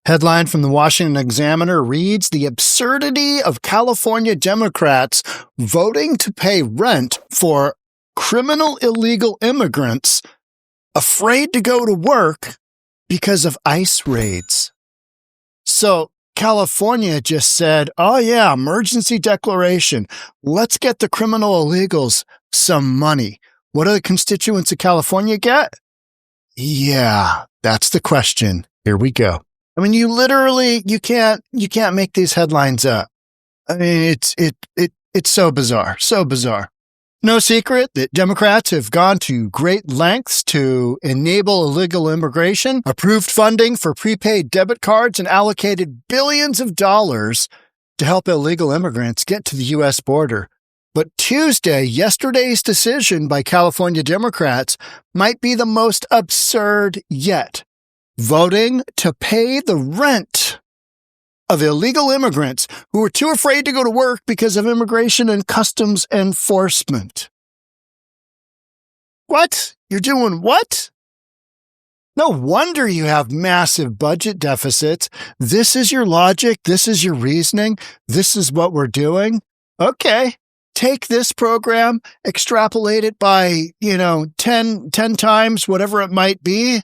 Headline from the Washington Examiner reads, "The absurdity of California Democrats voting to pay rent for criminal illegal immigrants afraid to go to work because of ICE raids." So California just said, oh yeah, emergency declaration. Let's get the criminal illegals some money. What do the constituents of California get? Yeah, that's the question. Here we go. I mean, you can't make these headlines up. I mean, it's so bizarre, so bizarre. No secret that Democrats have gone to great lengths to enable illegal immigration, approved funding for prepaid debit cards, and allocated billions of dollars to help illegal immigrants get to the U.S. border. But yesterday's decision by California Democrats might be the most absurd yet. Voting to pay the rent of illegal immigrants who are too afraid to go to work because of immigration and customs enforcement. What? You're doing what? No wonder you have massive budget deficits. This is your logic. This is your reasoning. This is what we're doing. Okay. Take this program, extrapolate it by, 10 times, whatever it might be.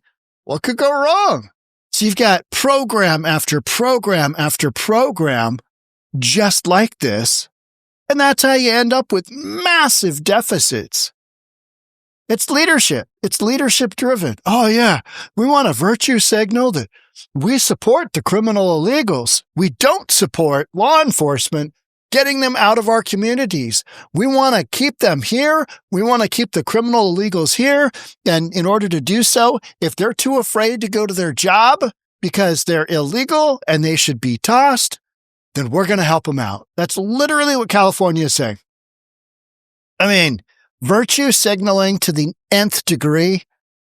What could go wrong? So you've got program after program after program just like this, and that's how you end up with massive deficits. It's leadership. It's leadership driven. Oh yeah, we want a virtue signal that we support the criminal illegals. We don't support law enforcement getting them out of our communities. We want to keep them here. We want to keep the criminal illegals here. And in order to do so, if they're too afraid to go to their job because they're illegal and they should be tossed, then we're going to help them out. That's literally what California is saying. I mean, virtue signaling to the nth degree.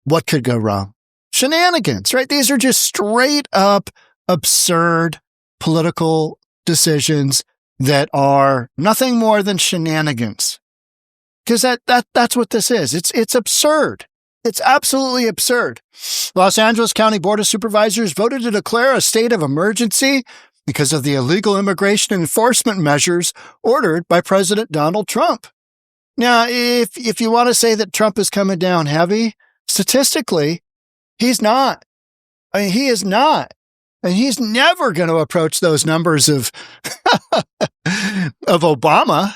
What could go wrong? Shenanigans, right? These are just straight up absurd political decisions that are nothing more than shenanigans. Because that's what this is. It's absurd. It's absolutely absurd. Los Angeles County Board of Supervisors voted to declare a state of emergency because of the illegal immigration enforcement measures ordered by President Donald Trump. Now, if you want to say that Trump is coming down heavy, statistically, he's not. I mean, he is not. And he's never going to approach those numbers of Obama.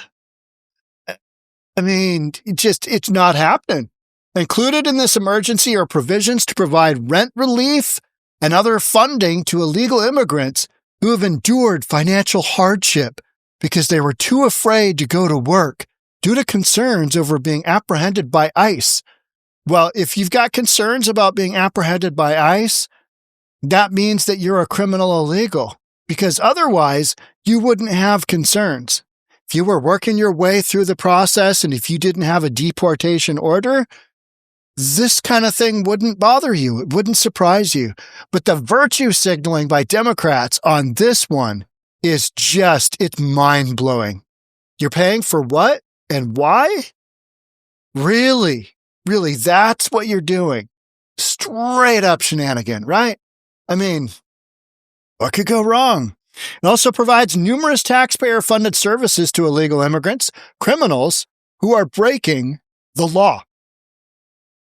I mean, it's not happening. Included in this emergency are provisions to provide rent relief and other funding to illegal immigrants who have endured financial hardship because they were too afraid to go to work due to concerns over being apprehended by ICE. Well, if you've got concerns about being apprehended by ICE, that means that you're a criminal illegal, because otherwise you wouldn't have concerns. If you were working your way through the process and if you didn't have a deportation order, this kind of thing wouldn't bother you. It wouldn't surprise you. But the virtue signaling by Democrats on this one is it's mind-blowing. You're paying for what and why? Really, that's what you're doing. Straight up shenanigan, right? I mean, what could go wrong? It also provides numerous taxpayer-funded services to illegal immigrants, criminals who are breaking the law.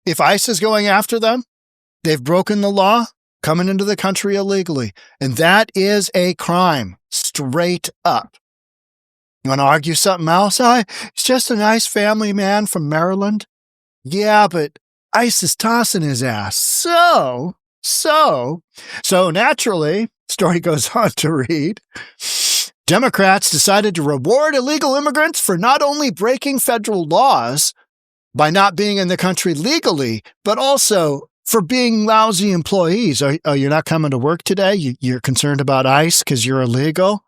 If ICE is going after them, they've broken the law, coming into the country illegally. And that is a crime, straight up. You want to argue something else? It's just a nice family man from Maryland. Yeah, but ICE is tossing his ass. So naturally, story goes on to read, Democrats decided to reward illegal immigrants for not only breaking federal laws by not being in the country legally, but also for being lousy employees. You're not coming to work today? You're concerned about ICE because you're illegal?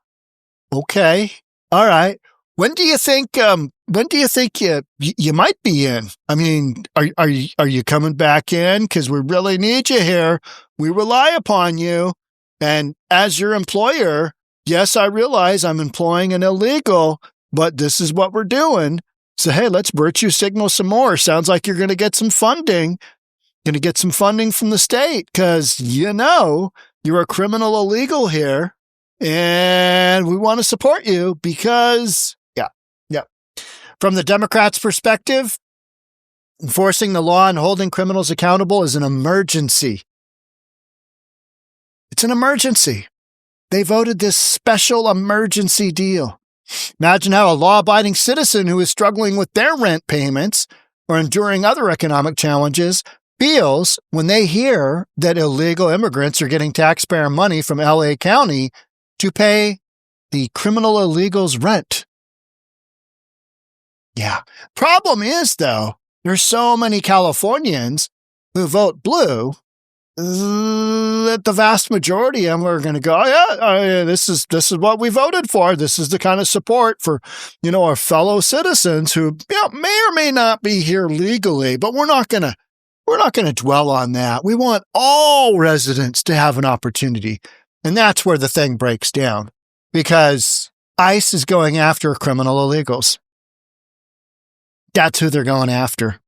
Okay. All right. When do you think you might be in? I mean, are you coming back in? Because we really need you here. We rely upon you. And as your employer, yes, I realize I'm employing an illegal, but this is what we're doing. So, hey, let's virtue signal some more. Sounds like you're going to get some funding. Going to get some funding from the state because, you're a criminal illegal here, and we want to support you because, yeah. From the Democrats' perspective, enforcing the law and holding criminals accountable is an emergency. It's an emergency. They voted this special emergency deal. Imagine how a law-abiding citizen who is struggling with their rent payments or enduring other economic challenges feels when they hear that illegal immigrants are getting taxpayer money from LA County to pay the criminal illegals' rent. Yeah. Problem is, though, there's so many Californians who vote blue that the vast majority of them are going to go, this is what we voted for. This is the kind of support for, our fellow citizens who may or may not be here legally, but we're not going to dwell on that. We want all residents to have an opportunity. And that's where the thing breaks down, because ICE is going after criminal illegals. That's who they're going after.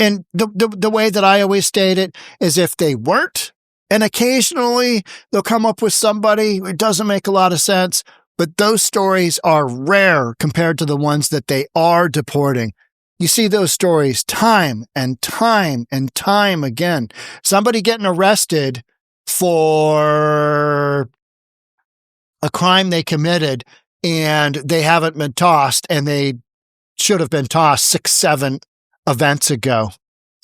And the way that I always state it is, if they weren't, and occasionally they'll come up with somebody, it doesn't make a lot of sense, but those stories are rare compared to the ones that they are deporting. You see those stories time and time and time again. Somebody getting arrested for a crime they committed and they haven't been tossed, and they should have been tossed 6-7 events ago,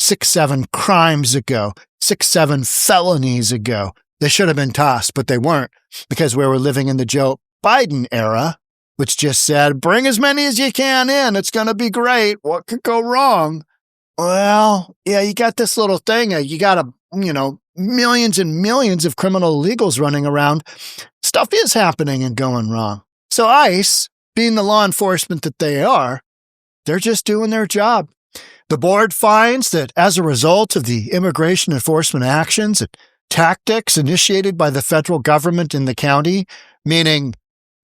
6-7 crimes ago, 6-7 felonies ago. They should have been tossed, but they weren't, because we were living in the Joe Biden era, which just said, bring as many as you can in. It's going to be great. What could go wrong? Well, yeah, you got this little thing. You got millions and millions of criminal illegals running around. Stuff is happening and going wrong. So ICE, being the law enforcement that they are, they're just doing their job. The board finds that as a result of the immigration enforcement actions and tactics initiated by the federal government in the county, meaning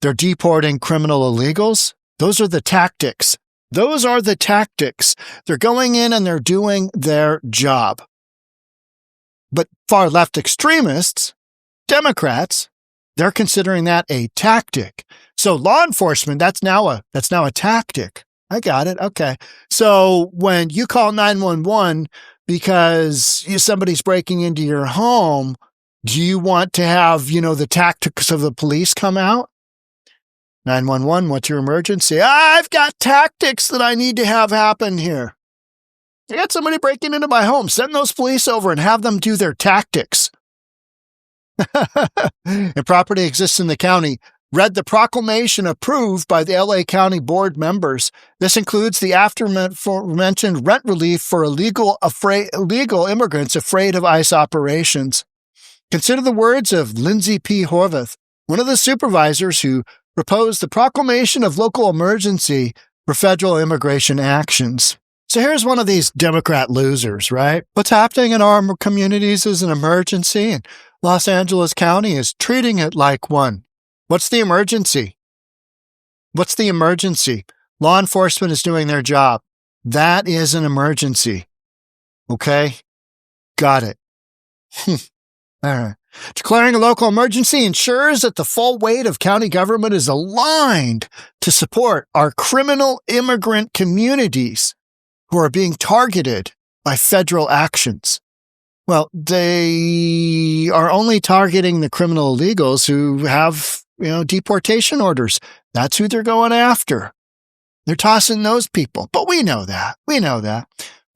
they're deporting criminal illegals, those are the tactics. Those are the tactics. They're going in and they're doing their job. But far left extremists, Democrats, they're considering that a tactic. So law enforcement, that's now a tactic. I got it. Okay. So when you call 911 because somebody's breaking into your home, do you want to have, the tactics of the police come out? 911, what's your emergency? I've got tactics that I need to have happen here. I got somebody breaking into my home. Send those police over and have them do their tactics. And property exists in the county. Read the proclamation approved by the LA County Board members. This includes the aforementioned rent relief for illegal immigrants afraid of ICE operations. Consider the words of Lindsay P. Horvath, one of the supervisors who proposed the proclamation of local emergency for federal immigration actions. So here's one of these Democrat losers, right? What's happening in our communities is an emergency, and Los Angeles County is treating it like one. What's the emergency? What's the emergency? Law enforcement is doing their job. That is an emergency. Okay? Got it. All right. Declaring a local emergency ensures that the full weight of county government is aligned to support our criminal immigrant communities who are being targeted by federal actions. Well, they are only targeting the criminal illegals who have deportation orders. That's who they're going after. They're tossing those people. But we know that.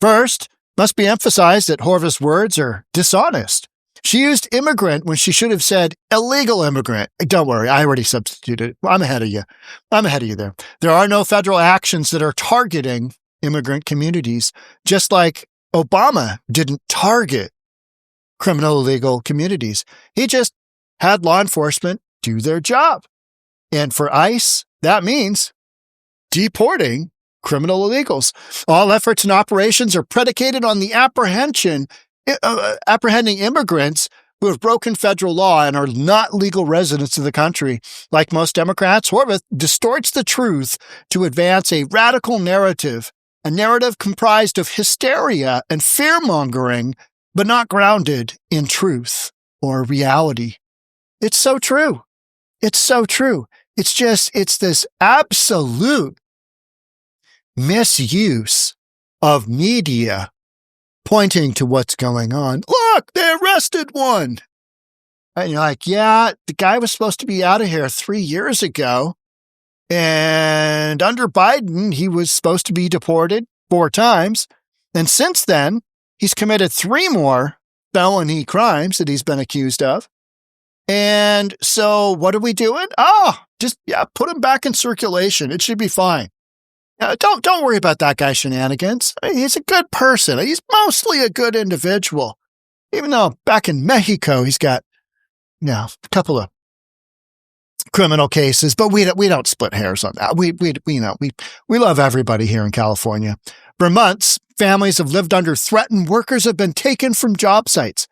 First, must be emphasized that Horvath's words are dishonest. She used immigrant when she should have said illegal immigrant. Don't worry, I already substituted. I'm ahead of you. There. There are no federal actions that are targeting immigrant communities, just like Obama didn't target criminal illegal communities. He just had law enforcement do their job. And for ICE, that means deporting criminal illegals. All efforts and operations are predicated on the apprehending immigrants who have broken federal law and are not legal residents of the country. Like most Democrats, Horvath distorts the truth to advance a radical narrative, a narrative comprised of hysteria and fear-mongering, but not grounded in truth. or reality. It's so true. It's so true. It's this absolute misuse of media pointing to what's going on. Look, they arrested one. And you're like, yeah, the guy was supposed to be out of here 3 years ago. And under Biden, he was supposed to be deported 4 times. And since then, he's committed 3 more felony crimes that he's been accused of. And so what are we doing? Put him back in circulation. It should be fine. Don't worry about that guy's shenanigans. I mean, he's a good person. He's mostly a good individual. Even though back in Mexico, he's got, a couple of criminal cases, but we don't split hairs on that. We love everybody here in California. For months, families have lived under threat and workers have been taken from job sites.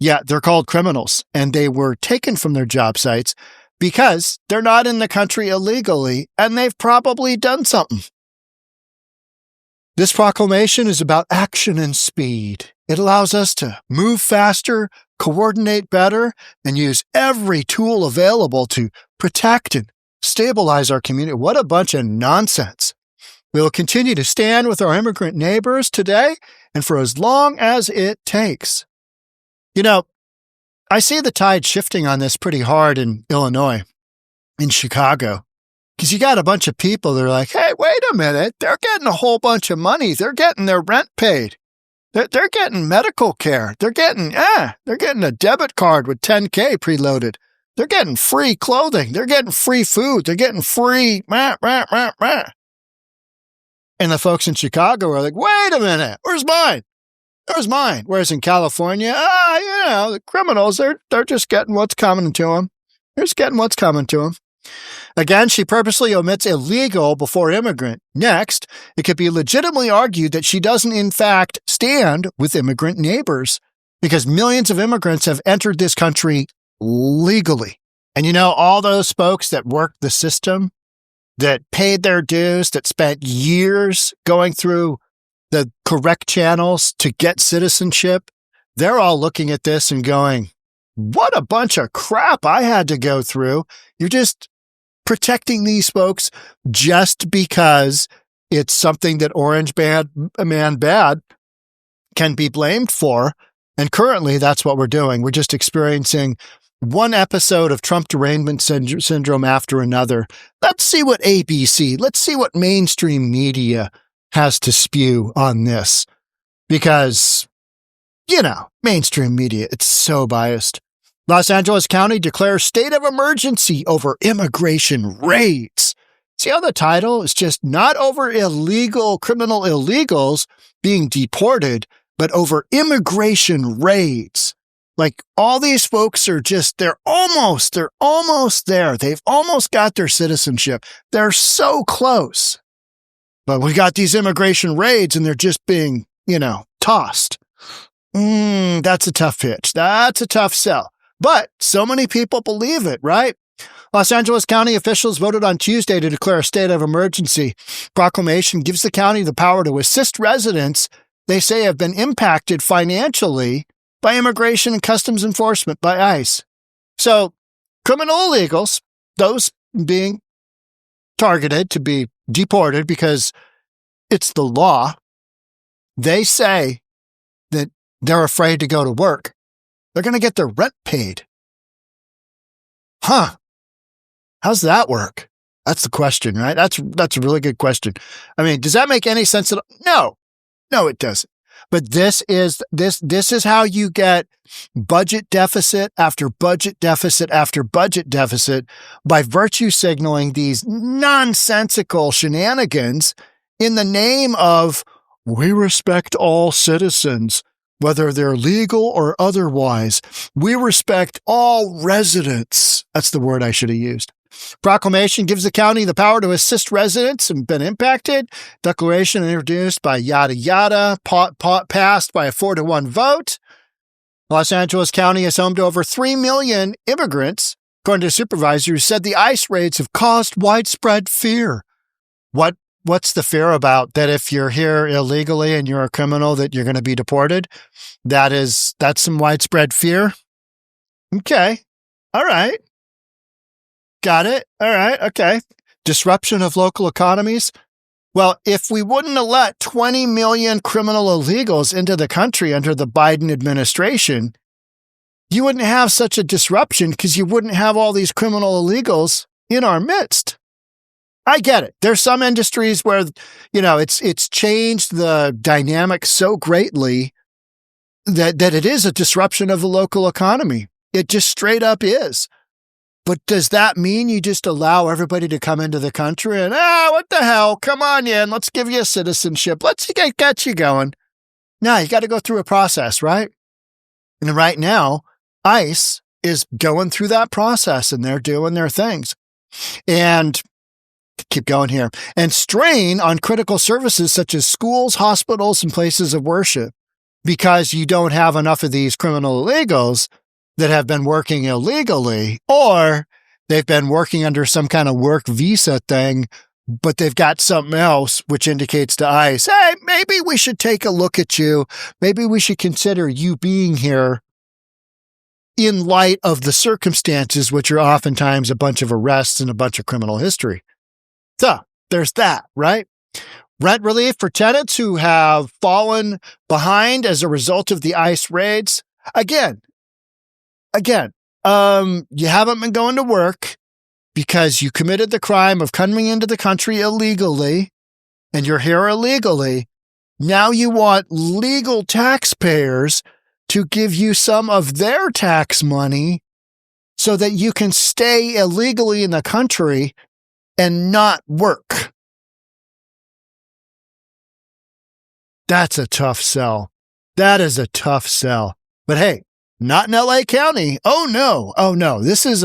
Yeah, they're called criminals, and they were taken from their job sites because they're not in the country illegally, and they've probably done something. This proclamation is about action and speed. It allows us to move faster, coordinate better, and use every tool available to protect and stabilize our community. What a bunch of nonsense. We will continue to stand with our immigrant neighbors today and for as long as it takes. I see the tide shifting on this pretty hard in Illinois, in Chicago, because you got a bunch of people that are like, hey, wait a minute, they're getting a whole bunch of money. They're getting their rent paid. They're getting medical care. They're getting a debit card with $10K preloaded. They're getting free clothing. They're getting free food. They're getting free And the folks in Chicago are like, wait a minute, where's mine? Where's mine? Whereas in California, the criminals, they're just getting what's coming to them. They're just getting what's coming to them. Again, she purposely omits illegal before immigrant. Next, it could be legitimately argued that she doesn't, in fact, stand with immigrant neighbors because millions of immigrants have entered this country legally. And all those folks that worked the system, that paid their dues, that spent years going through the correct channels to get citizenship, they're all looking at this and going, what a bunch of crap I had to go through. You're just protecting these folks just because it's something that Orange Man Bad can be blamed for. And currently, that's what we're doing. We're just experiencing one episode of Trump derangement syndrome after another. Let's see what let's see what mainstream media has to spew on this. Because, mainstream media, it's so biased. Los Angeles County declares state of emergency over immigration raids. See how the title is just not over criminal illegals being deported, but over immigration raids. Like all these folks are they're almost there. They've almost got their citizenship. They're so close. But we got these immigration raids and they're just being, tossed. That's a tough pitch. That's a tough sell. But so many people believe it, right? Los Angeles County officials voted on Tuesday to declare a state of emergency. Proclamation gives the county the power to assist residents they say have been impacted financially by immigration and customs enforcement by ICE. So criminal illegals, those being targeted to be deported because it's the law, they say that they're afraid to go to work. They're going to get their rent paid. How's that work? That's the question, right? That's a really good question. I mean, does that make any sense at all? No, it doesn't. But this is how you get budget deficit after budget deficit after budget deficit by virtue signaling these nonsensical shenanigans in the name of we respect all citizens, whether they're legal or otherwise. We respect all residents. That's the word I should have used. Proclamation gives the county the power to assist residents who have been impacted. Declaration introduced by yada yada, passed by a 4-1 vote. Los Angeles County is home to over 3 million immigrants, according to supervisors who said the ICE raids have caused widespread fear. What's the fear about? That if you're here illegally and you're a criminal that you're going to be deported? That's some widespread fear. Okay. All right. Got it. All right. Okay. Disruption of local economies. Well, if we wouldn't have let 20 million criminal illegals into the country under the Biden administration, you wouldn't have such a disruption because you wouldn't have all these criminal illegals in our midst. I get it. There's some industries where, it's changed the dynamic so greatly that it is a disruption of the local economy. It just straight up is. But does that mean you just allow everybody to come into the country and, what the hell? Come on in. Let's give you a citizenship. Let's get you going. No, you got to go through a process, right? And right now, ICE is going through that process and they're doing their things. And keep going here. And strain on critical services such as schools, hospitals, and places of worship because you don't have enough of these criminal illegals that have been working illegally, or they've been working under some kind of work visa thing, but they've got something else, which indicates to ICE, hey, maybe we should take a look at you. Maybe we should consider you being here in light of the circumstances, which are oftentimes a bunch of arrests and a bunch of criminal history. So there's that, right? Rent relief for tenants who have fallen behind as a result of the ICE raids. Again, you haven't been going to work because you committed the crime of coming into the country illegally and you're here illegally. Now you want legal taxpayers to give you some of their tax money so that you can stay illegally in the country and not work. That's a tough sell. That is a tough sell. But hey, not in LA County. Oh no. This is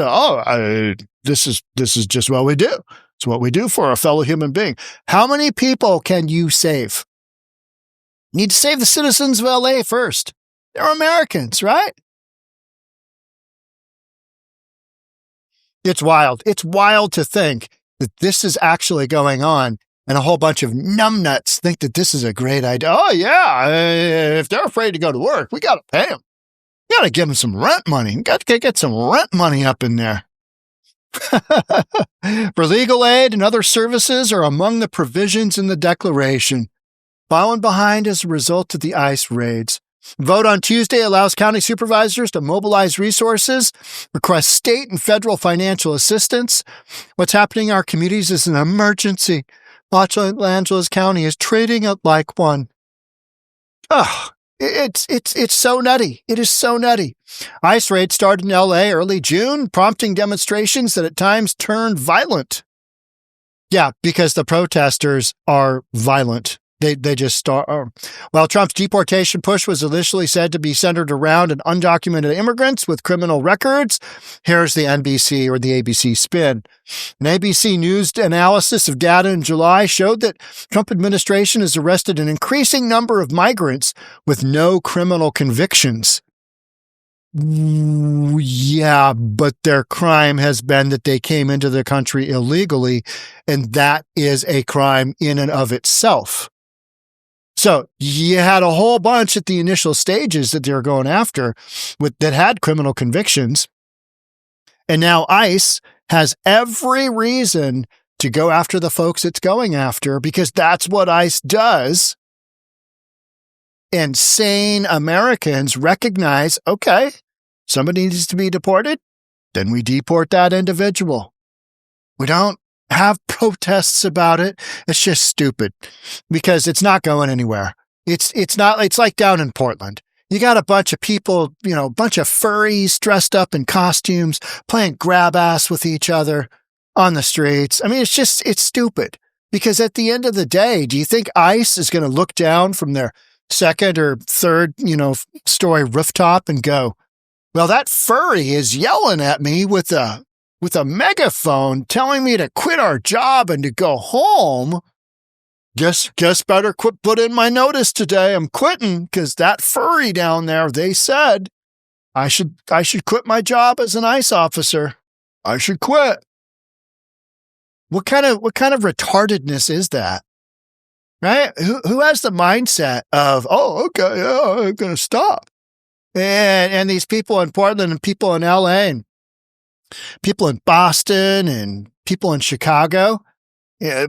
just what we do. It's what we do for a fellow human being. How many people can you save? You need to save the citizens of LA first. They're Americans, right? It's wild. It's wild to think that this is actually going on and a whole bunch of numbnuts think that this is a great idea. Oh yeah, if they're afraid to go to work, we got to pay them. You got to give them some rent money. You got to get some rent money up in there. For legal aid and other services are among the provisions in the declaration. Fallen behind as a result of the ICE raids. Vote on Tuesday allows county supervisors to mobilize resources, request state and federal financial assistance. What's happening in our communities is an emergency. Los Angeles County is treating it like one. Oh, it's so nutty. It is so nutty. ICE raids started in LA early June, prompting demonstrations that at times turned violent. Yeah, because the protesters are violent. They just start. While Trump's deportation push was initially said to be centered around undocumented immigrants with criminal records, here's the NBC or the ABC spin. An ABC News analysis of data in July showed that Trump administration has arrested an increasing number of migrants with no criminal convictions. Yeah, but their crime has been that they came into the country illegally, and that is a crime in and of itself. So you had a whole bunch at the initial stages that they were going after that had criminal convictions. And now ICE has every reason to go after the folks it's going after because that's what ICE does. And sane Americans recognize, okay, somebody needs to be deported, then we deport that individual. We don't have protests about it. It's just stupid because it's not going anywhere. It's like down in Portland. You got a bunch of people, a bunch of furries dressed up in costumes playing grab ass with each other on the streets. I mean, it's stupid because at the end of the day, do you think ICE is going to look down from their second or third, story rooftop and go, well, that furry is yelling at me with a megaphone telling me to quit our job and to go home. Guess better put in my notice today. I'm quitting because that furry down there, they said I should quit my job as an ICE officer. I should quit. What kind of retardedness is that? Right? Who has the mindset of, oh, okay, yeah, I'm going to stop. And these people in Portland and people in LA and people in Boston and people in Chicago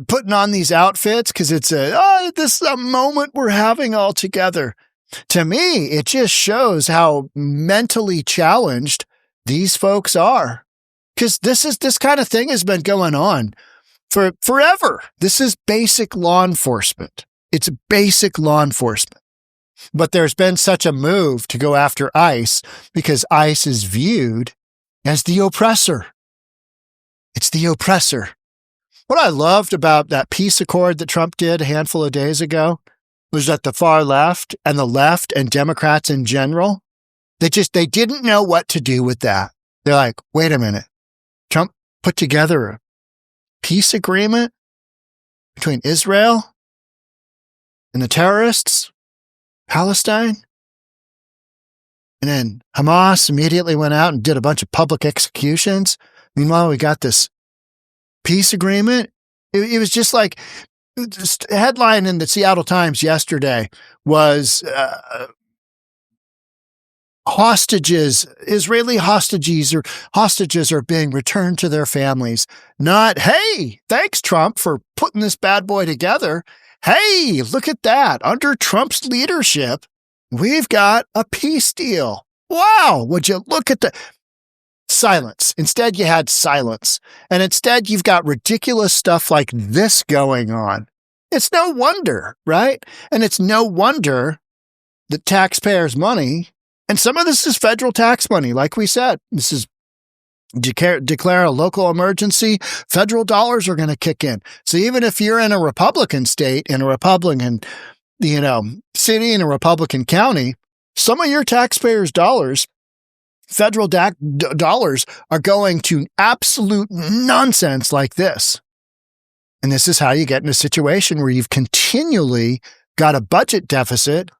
putting on these outfits because this is a moment we're having all together. To me, it just shows how mentally challenged these folks are. Because this kind of thing has been going on for forever. This is basic law enforcement. It's basic law enforcement. But there's been such a move to go after ICE because ICE is viewed as the oppressor. It's the oppressor. What I loved about that peace accord that Trump did a handful of days ago was that the far left and Democrats in general, they didn't know what to do with that. They're like, wait a minute. Trump put together a peace agreement between Israel and the terrorists, Palestine. And then Hamas immediately went out and did a bunch of public executions. Meanwhile, we got this peace agreement. It was just like, the headline in the Seattle Times yesterday was Israeli hostages are being returned to their families. Not, hey, thanks, Trump, for putting this bad boy together. Hey, look at that. Under Trump's leadership, we've got a peace deal. Wow, would you look at the silence. Instead, you had silence. And instead, you've got ridiculous stuff like this going on. It's no wonder, right? And it's no wonder that taxpayers' money, and some of this is federal tax money, like we said. This is declare a local emergency, federal dollars are going to kick in. So even if you're in a Republican state, in a Republican, city, in a Republican county, some of your taxpayers' dollars, federal dollars, are going to absolute nonsense like this. And this is how you get in a situation where you've continually got a budget deficit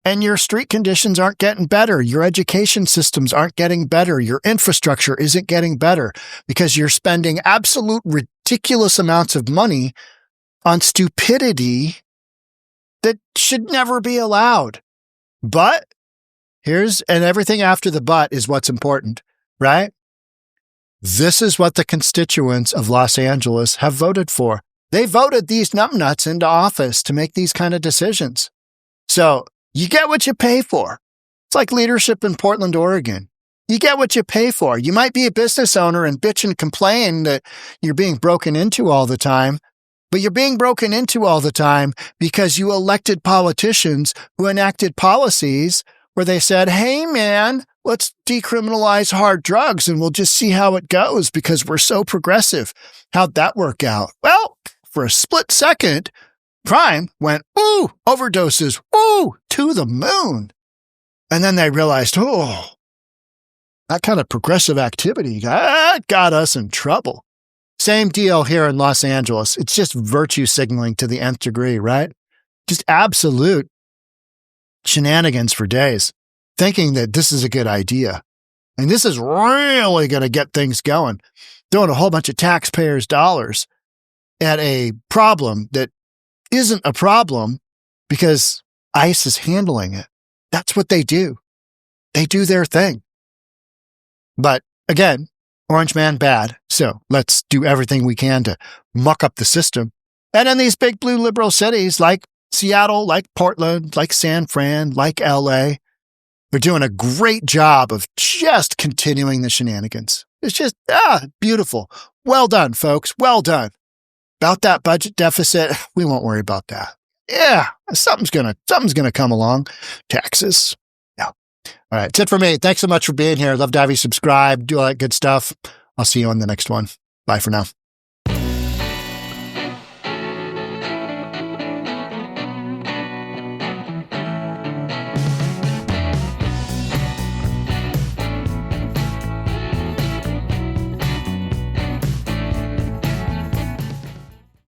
and your street conditions aren't getting better. Your education systems aren't getting better. Your infrastructure isn't getting better because you're spending absolute ridiculous amounts of money on stupidity that should never be allowed. But and everything after the but is what's important, right? This is what the constituents of Los Angeles have voted for. They voted these numbnuts into office to make these kind of decisions. So you get what you pay for. It's like leadership in Portland, Oregon. You get what you pay for. You might be a business owner and bitch and complain that you're being broken into all the time, but you're being broken into all the time because you elected politicians who enacted policies where they said, hey, man, let's decriminalize hard drugs and we'll just see how it goes because we're so progressive. How'd that work out? Well, for a split second, crime went, ooh, overdoses, ooh, to the moon. And then they realized, oh, that kind of progressive activity got us in trouble. Same deal here in Los Angeles. It's just virtue signaling to the nth degree, right? Just absolute shenanigans for days, thinking that this is a good idea. And this is really going to get things going. Throwing a whole bunch of taxpayers' dollars at a problem that isn't a problem because ICE is handling it. That's what they do. They do their thing. But again, Orange Man bad. So let's do everything we can to muck up the system. And in these big blue liberal cities like Seattle, like Portland, like San Fran, like LA, they're doing a great job of just continuing the shenanigans. It's just, beautiful. Well done, folks. Well done. About that budget deficit, we won't worry about that. Yeah, something's gonna come along. Taxes. Yeah. All right, that's it for me. Thanks so much for being here. Love to have you subscribe, do all that good stuff. I'll see you on the next one. Bye for now.